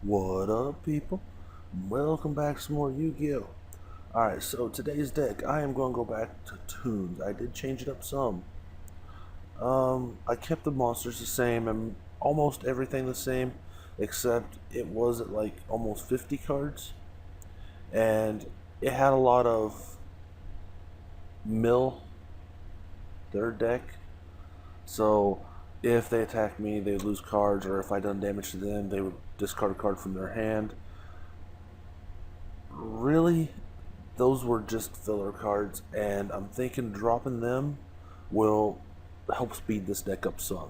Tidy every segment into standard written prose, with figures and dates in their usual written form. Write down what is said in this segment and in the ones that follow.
What up, people? Welcome back to some more Yu-Gi-Oh! Alright, so today's deck, I am going to go back to Toons. I did change it up some. I kept the monsters the same and almost everything the same, except it was at like almost 50 cards, and it had a lot of mill, their deck. So if they attacked me, they would lose cards, or if I done damage to them, they would discard a card from their hand. Really, those were just filler cards, and I'm thinking dropping them will help speed this deck up some.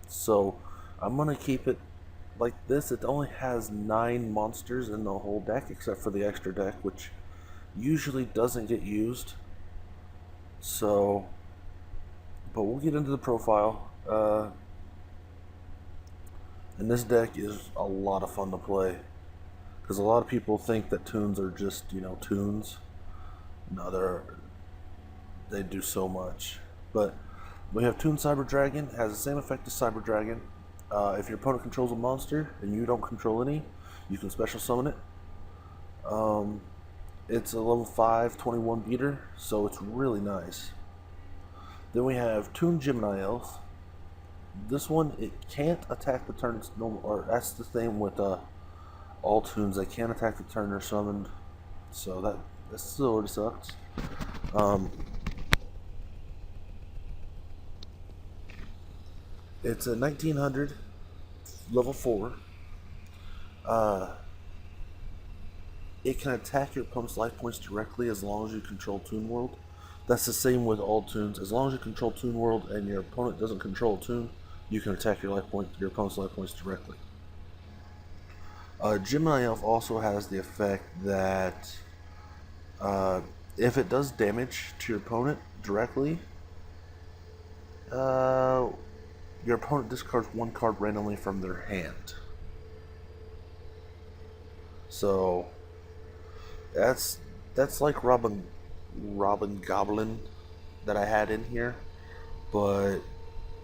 So I'm gonna keep it like this. It only has 9 monsters in the whole deck, except for the extra deck, which usually doesn't get used. So, but we'll get into the profile. And this deck is a lot of fun to play, because a lot of people think that toons are just, toons. No, they do so much. But we have Toon Cyber Dragon. Has the same effect as Cyber Dragon. If your opponent controls a monster and you don't control any, you can special summon it. It's a level 5 21 beater, so it's really nice. Then we have Toon Gemini Elf. This one, it can't attack the turn it's normal, or that's the thing with all toons. They can't attack the turn they're summoned, so that still already sucks. It's a 1900 level 4. It can attack your opponent's life points directly as long as you control Toon World. That's the same with all toons. As long as you control Toon World and your opponent doesn't control a toon, you can attack your opponent's life points directly. Gemini Elf also has the effect that if it does damage to your opponent directly, your opponent discards 1 card randomly from their hand. So that's like Robin Goblin that I had in here, but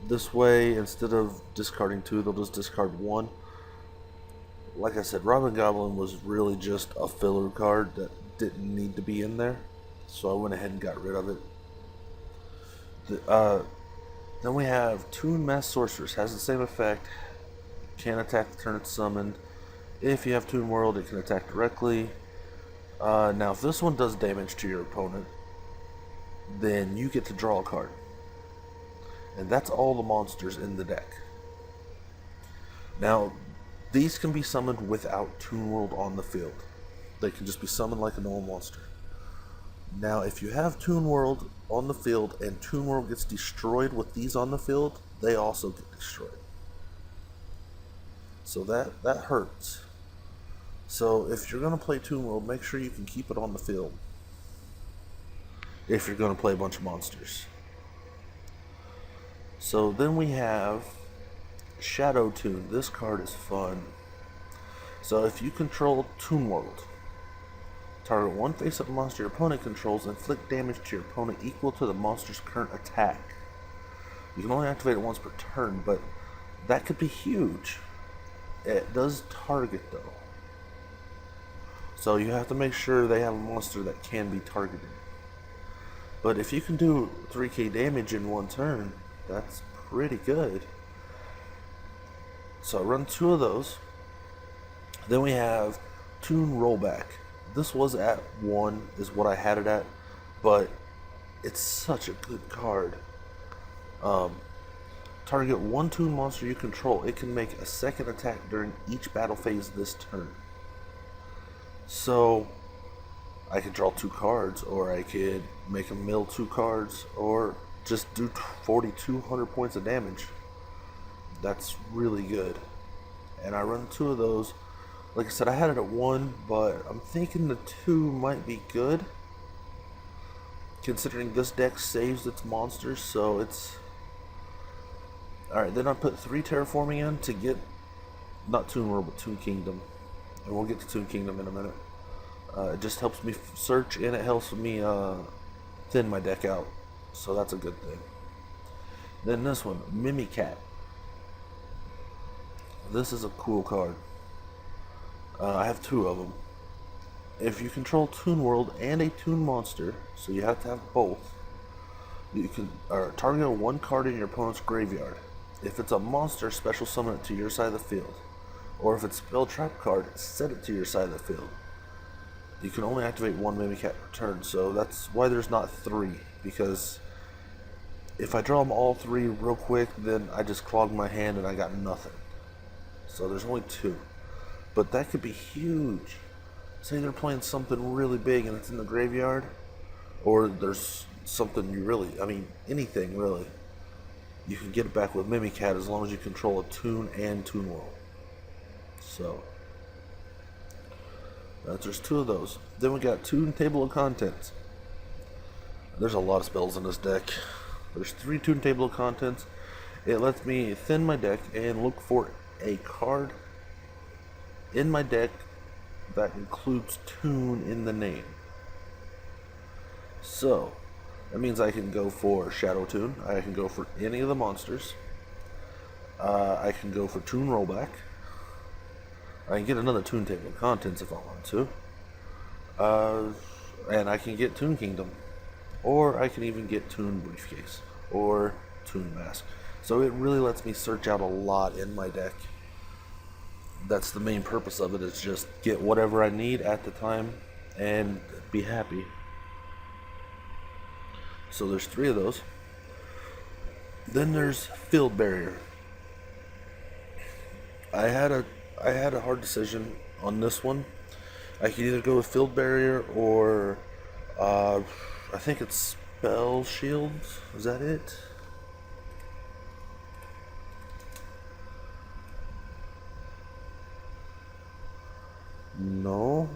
this way, instead of discarding 2, they'll just discard 1. Like I said, Robin Goblin was really just a filler card that didn't need to be in there, so I went ahead and got rid of it. Then we have Toon Mass Sorceress. Has the same effect. Can't attack the turn it's summoned. If you have Toon World, it can attack directly. Now, if this one does damage to your opponent, then you get to draw a card. And that's all the monsters in the deck. Now, these can be summoned without Toon World on the field. They can just be summoned like a normal monster. Now, if you have Toon World on the field and Toon World gets destroyed with these on the field, they also get destroyed. So that hurts. So if you're going to play Toon World, make sure you can keep it on the field if you're going to play a bunch of monsters. So then we have Shadow Toon. This card is fun. So if you control Toon World, target 1 face-up monster your opponent controls, inflict damage to your opponent equal to the monster's current attack. You can only activate it once per turn, but that could be huge. It does target though, so you have to make sure they have a monster that can be targeted. But if you can do 3k damage in 1 turn, that's pretty good. So I run 2 of those. Then we have Toon Rollback. This was at 1, is what I had it at, but it's such a good card. Target 1 toon monster you control. It can make a second attack during each battle phase this turn. So I could draw 2 cards, or I could make a mill 2 cards, or just do 4,200 points of damage. That's really good. And I run 2 of those. Like I said, I had it at 1, but I'm thinking the 2 might be good, considering this deck saves its monsters, so it's... Alright, then I put 3 terraforming in to get, not Toon World, but Toon Kingdom. And we'll get to Toon Kingdom in a minute. It just helps me search, and it helps me thin my deck out. So that's a good thing. Then this one, Mimicat. This is a cool card. I have two of them. If you control Toon World and a Toon monster, so you have to have both, you can target one card in your opponent's graveyard. If it's a monster, special summon it to your side of the field. Or if it's a spell trap card, set it to your side of the field. You can only activate one Mimicat per turn, so that's why there's not three, because if I draw them all three real quick, then I just clog my hand and I got nothing. So there's only two. But that could be huge. Say they're playing something really big and it's in the graveyard, or there's something anything really. You can get it back with Mimicat as long as you control a Toon and Toon World. So, there's two of those. Then we got Toon Table of Contents. There's a lot of spells in this deck. There's 3 Toon Table of Contents. It lets me thin my deck and look for a card in my deck that includes Toon in the name. So, that means I can go for Shadow Toon. I can go for any of the monsters. I can go for Toon Rollback. I can get another Toon Table of Contents if I want to. And I can get Toon Kingdom. Or I can even get Toon Briefcase. Or Toon Mask. So it really lets me search out a lot in my deck. That's the main purpose of it, is just get whatever I need at the time and be happy. So there's 3 of those. Then there's Field Barrier. I had a hard decision on this one. I could either go with Field Barrier or I think it's Spell Shields. Is that it? No.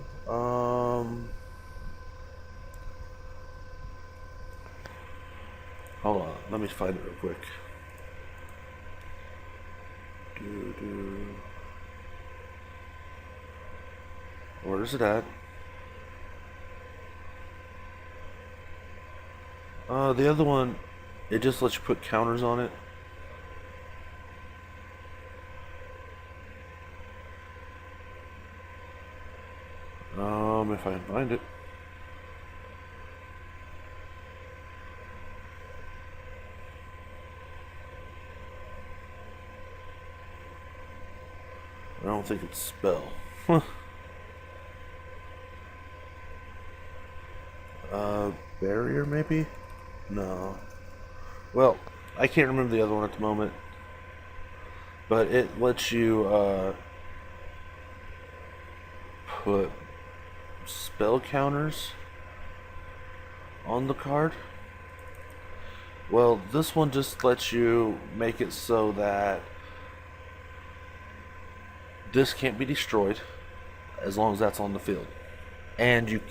Hold on. Let me find it real quick. Where is it at? The other one, it just lets you put counters on it. If I can find it. I don't think it's spell. Barrier maybe? No. Well, I can't remember the other one at the moment. But it lets you put spell counters on the card. Well, this one just lets you make it so that this can't be destroyed as long as that's on the field, and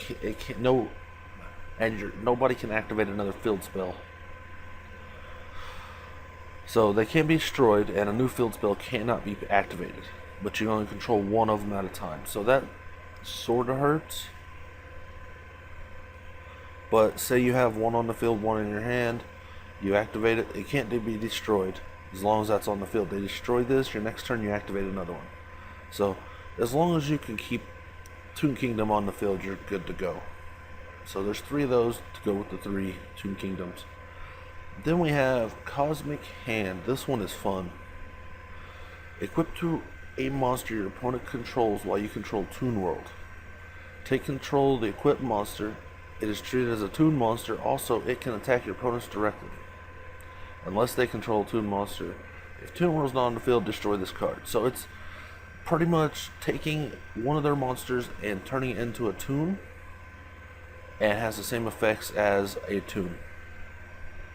nobody can activate another field spell. So they can't be destroyed, and a new field spell cannot be activated, but you only control one of them at a time. So that sort of hurts. But say you have one on the field, one in your hand, you activate it, it can't be destroyed as long as that's on the field. They destroy this, your next turn you activate another one. So as long as you can keep Toon Kingdom on the field, you're good to go. So there's 3 of those to go with the 3 Toon Kingdoms. Then we have Cosmic Hand. This one is fun. Equipped to a monster your opponent controls while you control Toon World. Take control of the equipped monster. It is treated as a Toon monster. Also, it can attack your opponents directly, unless they control a Toon monster. If Toon World is not on the field, destroy this card. So it's pretty much taking one of their monsters and turning it into a Toon, and it has the same effects as a Toon,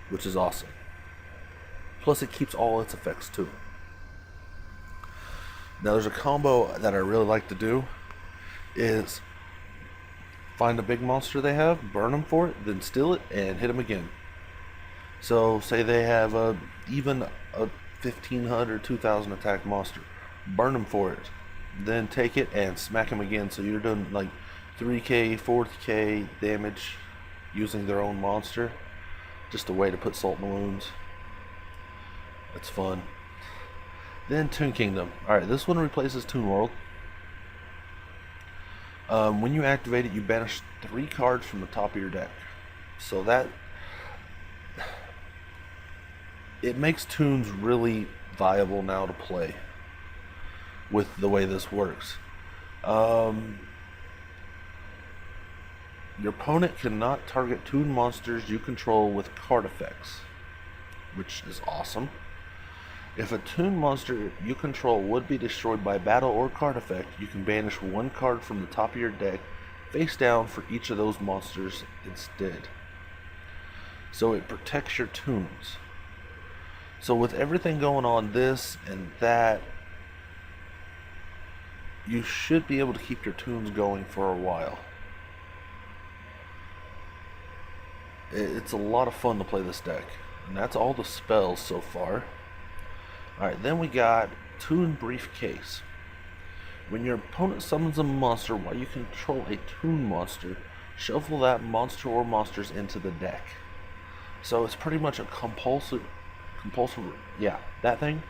which is awesome. Plus it keeps all its effects too. Now there's a combo that I really like to do, is find a big monster they have, burn them for it, then steal it and hit them again. So say they have even a 1500 2000 attack monster, burn them for it, then take it and smack them again. So you're doing like 3k 4k damage using their own monster. Just a way to put salt in the wounds. It's fun. Then Toon Kingdom. Alright, this one replaces Toon World. When you activate it, you banish 3 cards from the top of your deck. So that it makes Toons really viable now to play with the way this works. Your opponent cannot target Toon monsters you control with card effects, which is awesome. If a Toon monster you control would be destroyed by battle or card effect, you can banish 1 card from the top of your deck face down for each of those monsters instead. So it protects your Toons. So with everything going on, this and that, you should be able to keep your Toons going for a while. It's a lot of fun to play this deck. And that's all the spells so far. Alright, then we got Toon Briefcase. When your opponent summons a monster while you control a Toon monster, shuffle that monster or monsters into the deck. So it's pretty much a compulsive, yeah, that thing.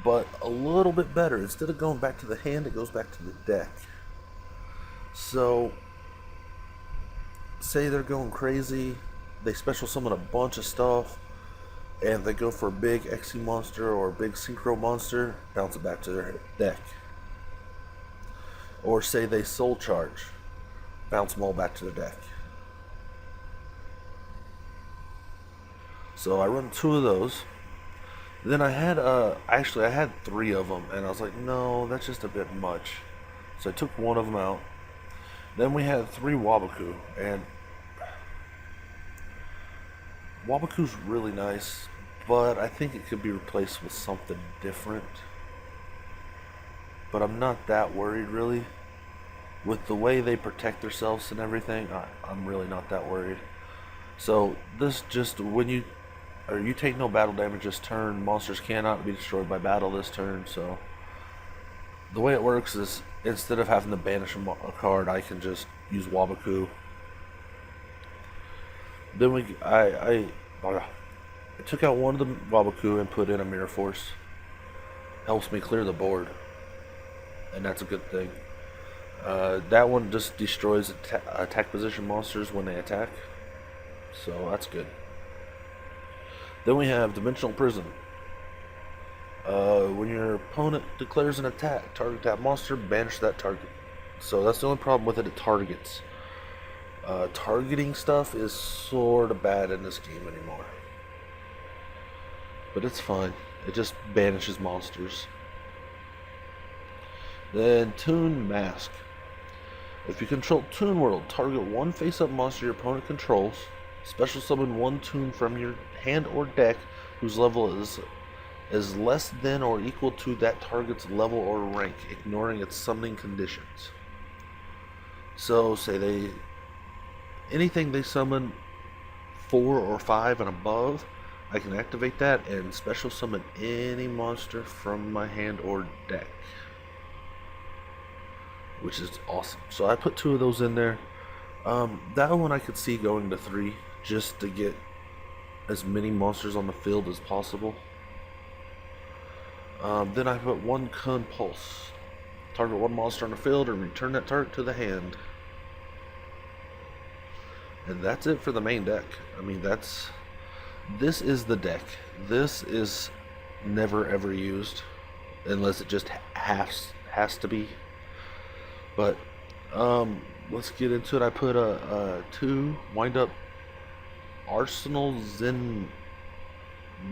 But a little bit better. Instead of going back to the hand, it goes back to the deck. So, say they're going crazy, they special summon a bunch of stuff, and they go for a big Xe monster or a big Synchro monster, bounce it back to their deck. Or say they soul charge, bounce them all back to their deck. So I run 2 of those. Then I had, actually I had 3 of them, and I was like, no, that's just a bit much. So I took 1 of them out. Then we had 3 Waboku, and Waboku's really nice, but I think it could be replaced with something different. But I'm not that worried, really. With the way they protect themselves and everything, I'm really not that worried. So this just, when you take no battle damage this turn, monsters cannot be destroyed by battle this turn. So the way it works is, instead of having to banish a card, I can just use Waboku. Then I took out 1 of the Waboku and put in a Mirror Force. Helps me clear the board, and that's a good thing. That one just destroys attack position monsters when they attack, so that's good. Then we have Dimensional Prison. When your opponent declares an attack, target that monster, banish that target. So that's the only problem with it, it targets. Targeting stuff is sort of bad in this game anymore. But it's fine. It just banishes monsters. Then Toon Mask. If you control Toon World, target 1 face-up monster your opponent controls. Special summon 1 Toon from your hand or deck whose level is less than or equal to that target's level or rank, ignoring its summoning conditions. So, say anything they summon 4 or 5 and above, I can activate that and special summon any monster from my hand or deck, which is awesome. So I put 2 of those in there. That one I could see going to 3, just to get as many monsters on the field as possible. Then I put 1 Compulse. Target 1 monster on the field and return that target to the hand. And that's it for the main deck. I mean, this is the deck. This is never ever used, unless it just has to be. But let's get into it. I put a 2 wind up Arsenal Zen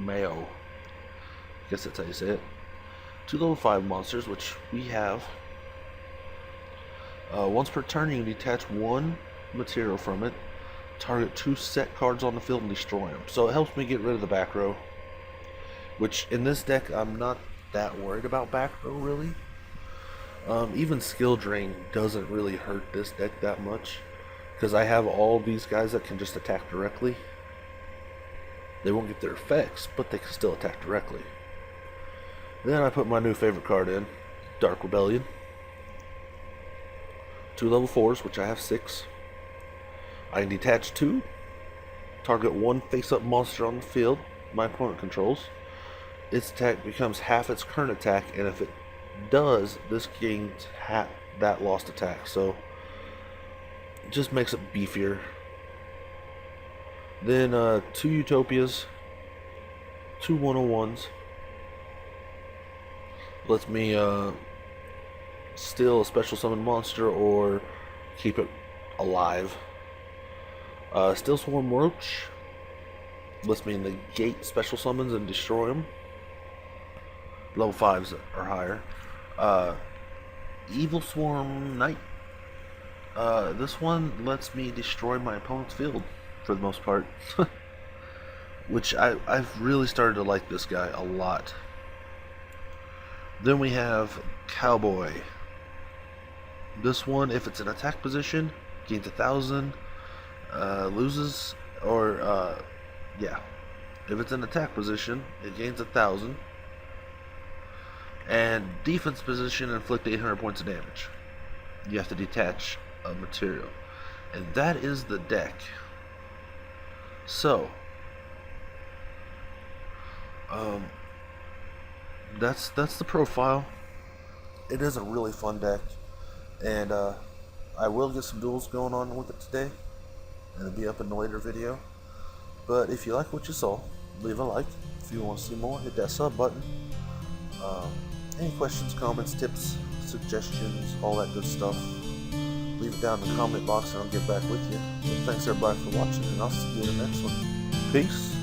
Mayo. I guess that's how you say it. 2 level 5 monsters, which we have. Once per turn, you can detach 1 material from it. Target 2 set cards on the field and destroy them. So it helps me get rid of the back row. Which in this deck, I'm not that worried about back row, really. Even skill drain doesn't really hurt this deck that much, because I have all these guys that can just attack directly. They won't get their effects, but they can still attack directly. Then I put my new favorite card in, Dark Rebellion. 2 level 4s, which I have 6. I can detach 2, target 1 face-up monster on the field my opponent controls. Its attack becomes half its current attack, and if it does, this gains that lost attack. So it just makes it beefier. Then 2 Utopias, 2 101s. Lets me steal a special summon monster or keep it alive. Steel Swarm Roach lets me negate special summons and destroy them. Level 5s or higher. Evil Swarm Knight. This one lets me destroy my opponent's field for the most part. Which I've really started to like this guy a lot. Then we have Cowboy. This one, if it's in attack position, gains 1,000, loses, or, yeah. If it's in attack position, it gains 1,000. And defense position, inflict 800 points of damage. You have to detach a material. And that is the deck. So, that's the profile. It is a really fun deck, and I will get some duels going on with it today, and it'll be up in a later video. But if you like what you saw, leave a like. If you want to see more, hit that sub button. Any questions, comments, tips, suggestions, all that good stuff, leave it down in the comment box and I'll get back with you. But thanks everybody for watching, and I'll see you in the next one. Peace.